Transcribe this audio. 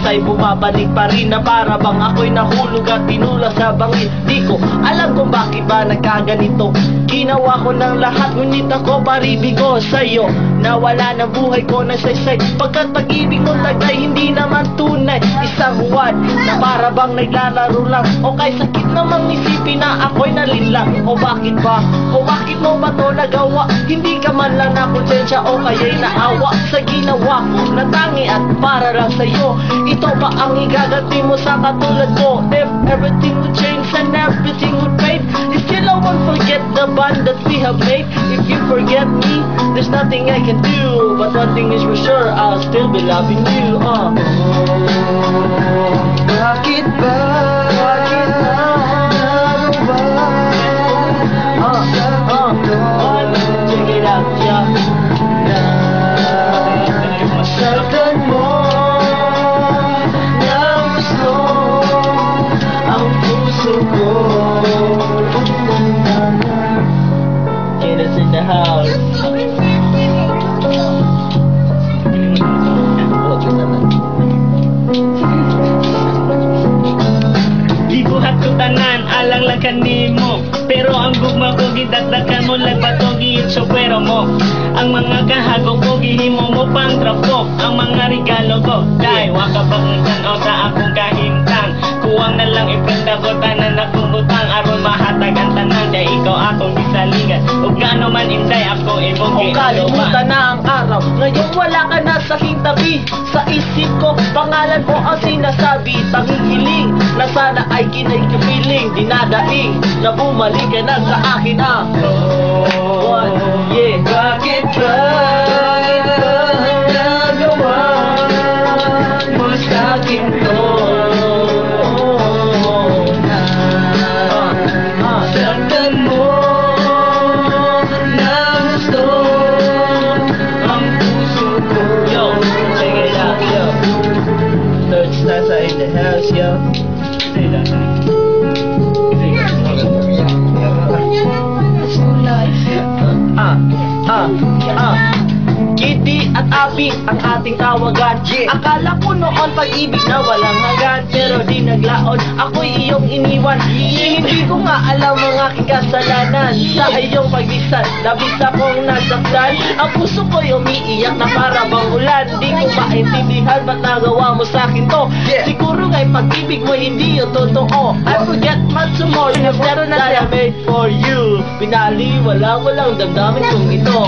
ay bumabalik pa rin, na para bang ako'y nahulog at tinulak sa bangin. Di ko alam kung bakit ba nagkaganito. Ginawa ko ng lahat, ngunit ako paribigo sa'yo. Nawala na buhay ko na saysay, pagkat pag-ibig mo taglay hindi naman tunay. Isang huwad na para bang naglalaro lang, o kay sakit namang isipin na ako'y nalinlang. O bakit ba? O bakit mo ba to nagawa? Hindi ka man lang nakonsensya o kaya'y naawa sa ginawa ko na tangi at para lang sa'yo. Ito ba ang igaganti mo sa katulad ko? If everything would change and everything would fade, still I won't forget the bond that we have made. If you forget me, there's nothing I can do, but one thing is for sure, I'll still be loving you. Bakit ba? Bakit ba? Check it out, yeah. Masaktan mo ng gusto ang puso ko. Get us in the house. Di buhat ko tanan, alang lang kanimo, pero ang gugma ko gidagdagan mo lang bato giitsopero mo. Ang mga kahago ko gihimo mo pang trapok. Ang mga regalo ko dahil waka bangutan o sa akong kahintang. Kuwang na lang ipinta ko tanan akong utang, aron mahatag ang tanan dahil ikaw akong gisalingan. Ug gaano man inday ako imong O kalimutan na ang araw, ngayon wala ka na sa aking tabi. Sa isip ko, pangalan mo ang sinasabi. Tanging hiling na sana ay kinay-kapiling, dinadaing na bumalik ka na sa akin. One, yeah. Bakit ba? Nagawa mo sa'kin to? Saktan mo na gusto ang puso ko. Yo, check it out, yo. Third Stasa in the house, yo. Say that. Kitty at Abi ang ating tawagan. Akala ko noon pag-ibig na walang hanggan, pero di naglaon, ako'y iyong iniwan. Hindi ko nga alam ang aking kasalanan. Sa iyong pagisan, labis akong nasaktan. Ang puso ko'y umiiyak na para bang ulan. Di ko maintindihan ba't nagawa mo sa'kin to. Siguro nga'y pag-ibig mo hindi yung totoo. I forget much more that I made for you. Pinali, walang damdamin kong ito.